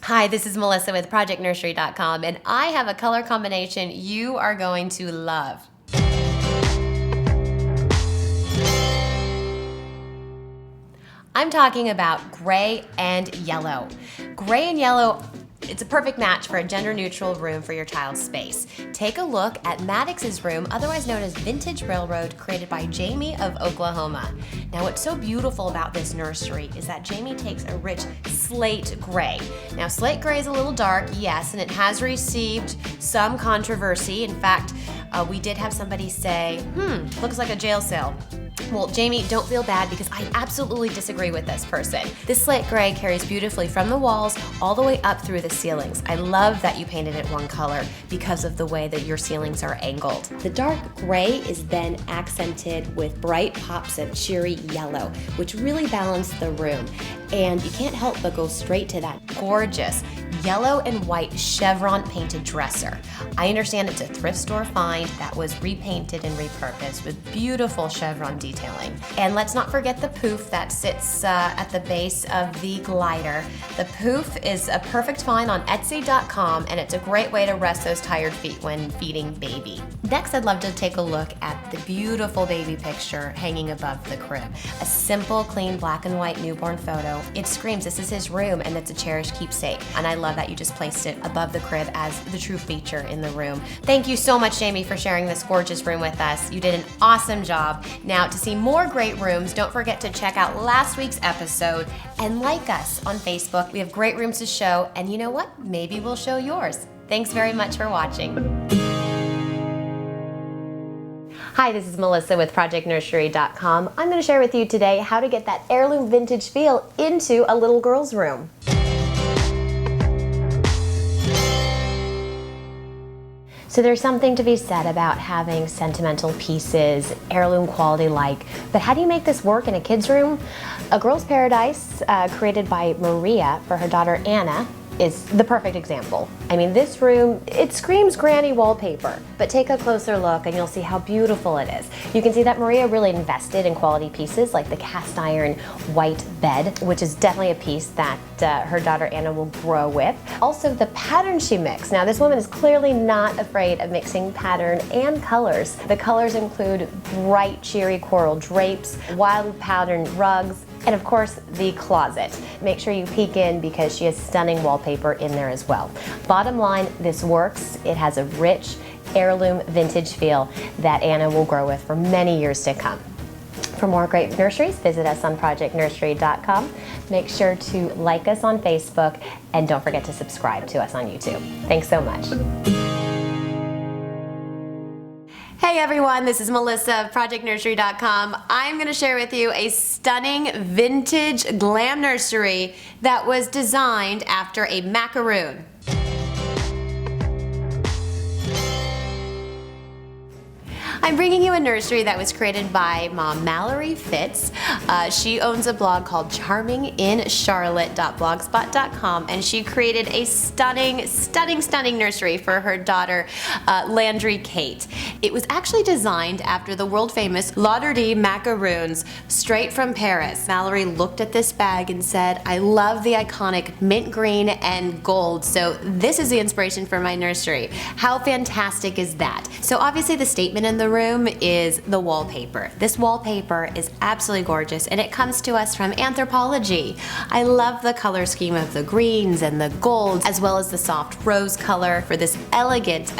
Hi, this is Melissa with ProjectNursery.com, and I have a color combination you are going to love. I'm talking about gray and yellow. Gray and yellow, it's a perfect match for a gender-neutral room for your child's space. Take a look at Maddox's room, otherwise known as Vintage Railroad, created by Jamie of Oklahoma. Now, what's so beautiful about this nursery is that Jamie takes a rich slate gray. Now, slate gray is a little dark, yes, and it has received some controversy. In fact, we did have somebody say, looks like a jail cell. Well, Jamie, don't feel bad because I absolutely disagree with this person. This slate gray carries beautifully from the walls all the way up through the ceilings. I love that you painted it one color because of the way that your ceilings are angled. The dark gray is then accented with bright pops of cheery yellow, which really balance the room. And you can't help but go straight to that gorgeous yellow and white chevron painted dresser. I understand it's a thrift store find that was repainted and repurposed with beautiful chevron detailing. And let's not forget the poof that sits at the base of the glider. The poof is a perfect find on Etsy.com, and it's a great way to rest those tired feet when feeding baby. Next, I'd love to take a look at the beautiful baby picture hanging above the crib. A simple, clean black and white newborn photo. It screams this is his room and it's a cherished keepsake. And I love that you just placed it above the crib as the true feature in the room. Thank you so much, Jamie, for sharing this gorgeous room with us. You did an awesome job. Now, to see more great rooms, don't forget to check out last week's episode and like us on Facebook. We have great rooms to show, and you know what? Maybe we'll show yours. Thanks very much for watching. Hi, this is Melissa with ProjectNursery.com. I'm going to share with you today how to get that heirloom vintage feel into a little girl's room. So there's something to be said about having sentimental pieces, heirloom quality like, but how do you make this work in a kid's room? A Girl's Paradise created by Maria for her daughter Anna is the perfect example. I mean, this room, it screams granny wallpaper, but take a closer look and you'll see how beautiful it is. You can see that Maria really invested in quality pieces like the cast iron white bed, which is definitely a piece that her daughter Anna will grow with. Also, the pattern she mixed. Now, this woman is clearly not afraid of mixing pattern and colors. The colors include bright, cheery coral drapes, wild pattern rugs, and of course, the closet. Make sure you peek in because she has stunning wallpaper in there as well. Bottom line, this works. It has a rich heirloom vintage feel that Anna will grow with for many years to come. For more great nurseries, visit us on ProjectNursery.com. Make sure to like us on Facebook, and don't forget to subscribe to us on YouTube. Thanks so much. Hey everyone, this is Melissa of ProjectNursery.com. I'm going to share with you a stunning vintage glam nursery that was designed after a macaroon. I'm bringing you a nursery that was created by Mom Mallory Fitz. She owns a blog called charmingincharlotte.blogspot.com, and she created a stunning nursery for her daughter, Landry Kate. It was actually designed after the world famous Lauder macaroons straight from Paris. Mallory looked at this bag and said, I love the iconic mint green and gold, so this is the inspiration for my nursery. How fantastic is that? So obviously the statement in the room is the wallpaper. This wallpaper is absolutely gorgeous, and it comes to us from Anthropologie. I love the color scheme of the greens and the golds, as well as the soft rose color for this elegant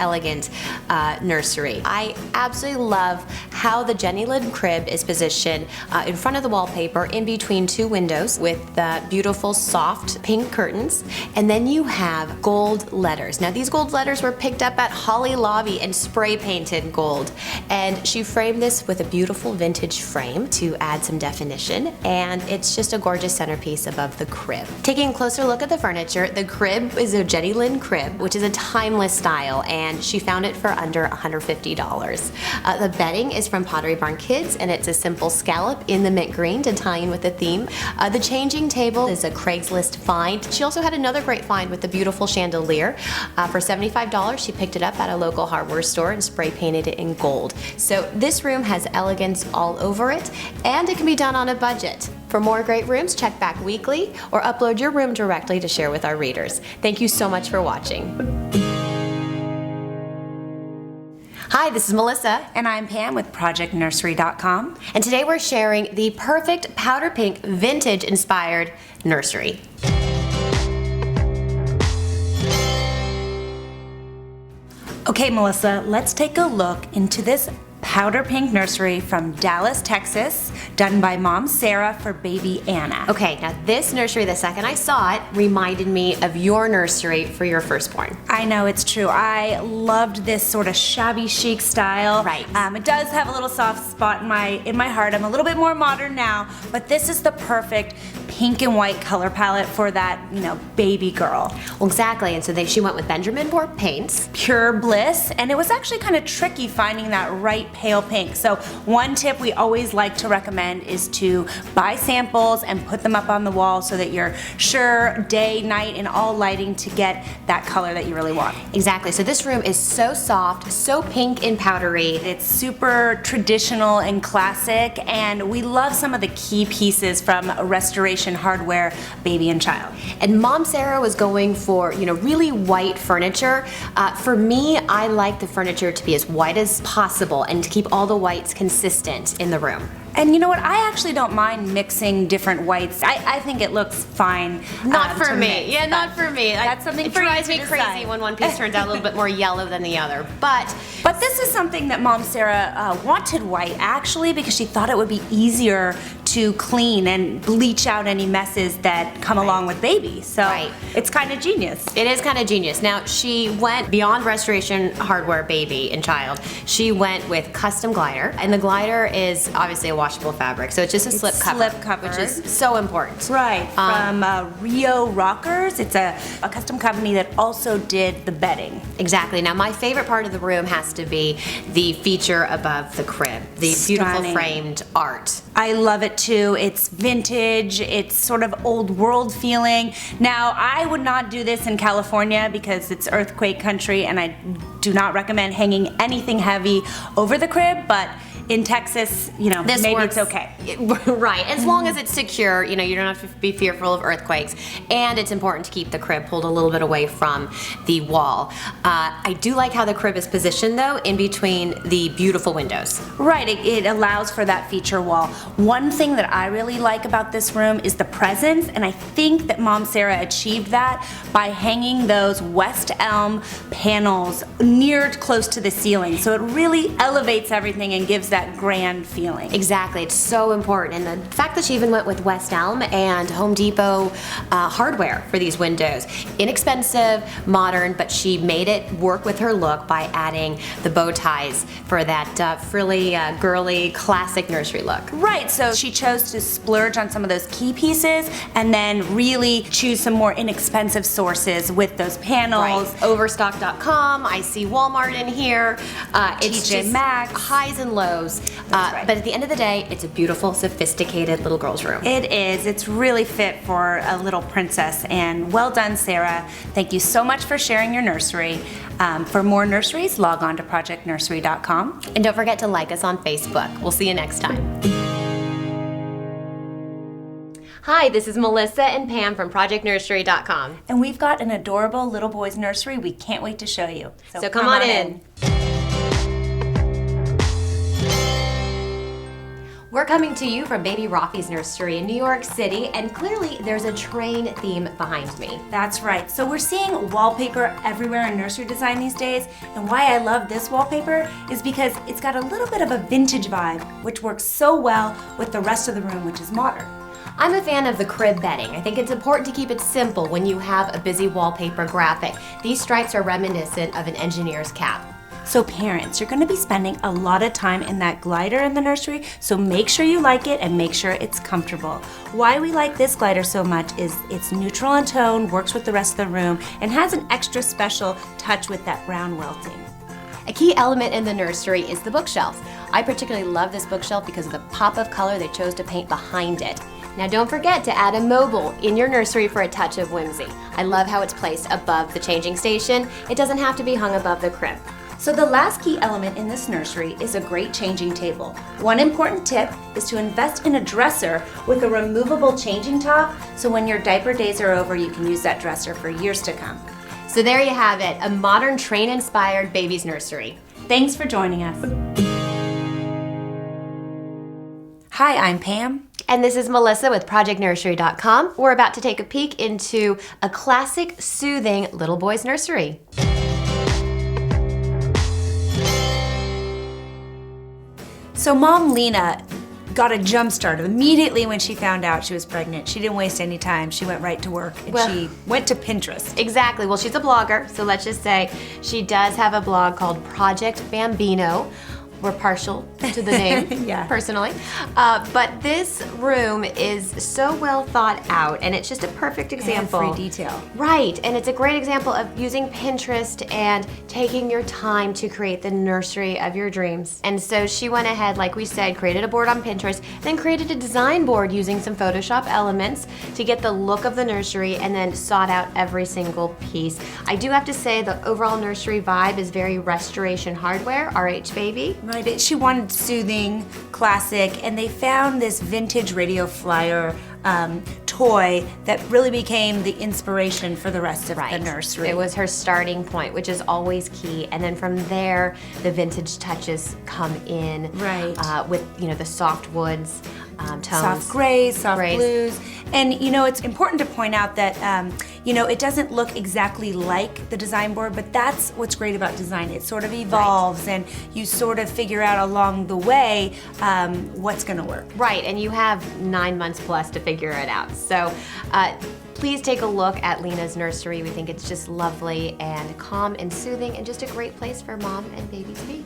nursery. I absolutely love how the Jenny Lind crib is positioned in front of the wallpaper in between two windows with beautiful soft pink curtains, and then you have gold letters. Now, these gold letters were picked up at Holly Lobby and spray painted gold. And she framed this with a beautiful vintage frame to add some definition, and it's just a gorgeous centerpiece above the crib. Taking a closer look at the furniture, the crib is a Jenny Lind crib, which is a timeless style, and she found it for under $150. The bedding is from Pottery Barn Kids, and it's a simple scallop in the mint green to tie in with the theme. The changing table is a Craigslist find. She also had another great find with the beautiful chandelier. For $75, she picked it up at a local hardware store and spray painted it in gold. So this room has elegance all over it, and it can be done on a budget. For more great rooms, check back weekly or upload your room directly to share with our readers. Thank you so much for watching. Hi, this is Melissa. And I'm Pam with ProjectNursery.com. And today we're sharing the perfect powder pink vintage inspired nursery. Okay, Melissa, let's take a look into this powder pink nursery from Dallas, Texas, done by Mom Sarah for baby Anna. Okay, now this nursery, the second I saw it, reminded me of your nursery for your firstborn. I know, it's true. I loved this sort of shabby chic style. Right. It does have a little soft spot in my heart. I'm a little bit more modern now, but this is the perfect pink and white color palette for that, baby girl. Well, exactly, and so she went with Benjamin Moore paints. Pure bliss, and it was actually kind of tricky finding that right pale pink. So one tip we always like to recommend is to buy samples and put them up on the wall so that you're sure day, night, and all lighting to get that color that you really want. Exactly, so this room is so soft, so pink and powdery. It's super traditional and classic, and we love some of the key pieces from Restoration Hardware, Baby and Child. And Mom Sarah was going for, really white furniture. For me, I like the furniture to be as white as possible and to keep all the whites consistent in the room. And you know what? I actually don't mind mixing different whites. I think it looks fine. Not for me. Mix, yeah, not for me. That's something it for you drives to me decide. crazy when one piece turns out a little bit more yellow than the other. But this is something that Mom Sarah wanted white actually because she thought it would be easier to clean and bleach out any messes that come along with baby. So it's kind of genius. It is kind of genius. Now she went beyond Restoration Hardware, Baby and Child. She went with custom glider, and the glider is obviously a washable fabric, so it's just a slip cover, which is so important. Right, from Rio Rockers. It's a custom company that also did the bedding. Exactly. Now my favorite part of the room has to be the feature above the crib, the beautiful framed art. I love it too. It's vintage, it's sort of old world feeling. Now, I would not do this in California because it's earthquake country and I do not recommend hanging anything heavy over the crib, but in Texas, maybe works. It's okay. Right, as long as it's secure, you don't have to be fearful of earthquakes. And it's important to keep the crib pulled a little bit away from the wall. I do like how the crib is positioned though, in between the beautiful windows. Right, it allows for that feature wall. One thing that I really like about this room is the presence, and I think that Mom Sarah achieved that by hanging those West Elm panels near close to the ceiling. So it really elevates everything and gives that grand feeling. Exactly, it's so important. And the fact that she even went with West Elm and Home Depot hardware for these windows. Inexpensive, modern, but she made it work with her look by adding the bow ties for that frilly, girly, classic nursery look. Right, so she chose to splurge on some of those key pieces and then really choose some more inexpensive sources with those panels. Right. Overstock.com, I see Walmart in here. It's TJ just Maxx. Highs and lows. Right. But at the end of the day, it's a beautiful, sophisticated little girl's room. It is. It's really fit for a little princess, and well done, Sarah. Thank you so much for sharing your nursery. For more nurseries, log on to ProjectNursery.com. And don't forget to like us on Facebook. We'll see you next time. Hi, this is Melissa and Pam from ProjectNursery.com. And we've got an adorable little boy's nursery we can't wait to show you. So come on in. We're coming to you from Baby Rafi's nursery in New York City, and clearly there's a train theme behind me. That's right. So we're seeing wallpaper everywhere in nursery design these days, and why I love this wallpaper is because it's got a little bit of a vintage vibe, which works so well with the rest of the room, which is modern. I'm a fan of the crib bedding. I think it's important to keep it simple when you have a busy wallpaper graphic. These stripes are reminiscent of an engineer's cap. So parents, you're going to be spending a lot of time in that glider in the nursery, so make sure you like it and make sure it's comfortable. Why we like this glider so much is it's neutral in tone, works with the rest of the room, and has an extra special touch with that brown welting. A key element in the nursery is the bookshelf. I particularly love this bookshelf because of the pop of color they chose to paint behind it. Now don't forget to add a mobile in your nursery for a touch of whimsy. I love how it's placed above the changing station. It doesn't have to be hung above the crib. So the last key element in this nursery is a great changing table. One important tip is to invest in a dresser with a removable changing top, so when your diaper days are over, you can use that dresser for years to come. So there you have it, a modern train-inspired baby's nursery. Thanks for joining us. Hi, I'm Pam. And this is Melissa with ProjectNursery.com. We're about to take a peek into a classic, soothing little boy's nursery. So Mom Lena got a jump start immediately when she found out she was pregnant. She didn't waste any time. She went right to work and she went to Pinterest. Exactly. Well, she's a blogger, so let's just say she does have a blog called Project Bambino. We're partial to the name, Yeah. personally. But this room is so well thought out, and it's just a perfect example. Every detail. Right, and it's a great example of using Pinterest and taking your time to create the nursery of your dreams. And so she went ahead, like we said, created a board on Pinterest, then created a design board using some Photoshop elements to get the look of the nursery, and then sought out every single piece. I do have to say the overall nursery vibe is very Restoration Hardware, RH Baby. Right, she wanted soothing, classic, and they found this vintage radio flyer toy that really became the inspiration for the rest of the nursery. It was her starting point, which is always key, and then from there, the vintage touches come in. Right. With the soft woods, tones. Soft grays, soft blues. And it's important to point out that it doesn't look exactly like the design board, but that's what's great about design. It sort of evolves, and you sort of figure out along the way what's gonna work. Right, and you have 9 months plus to figure it out. So please take a look at Lena's nursery. We think it's just lovely and calm and soothing, and just a great place for mom and baby to be.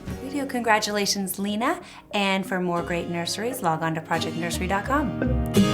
Congratulations, Lena. And for more great nurseries, log on to ProjectNursery.com.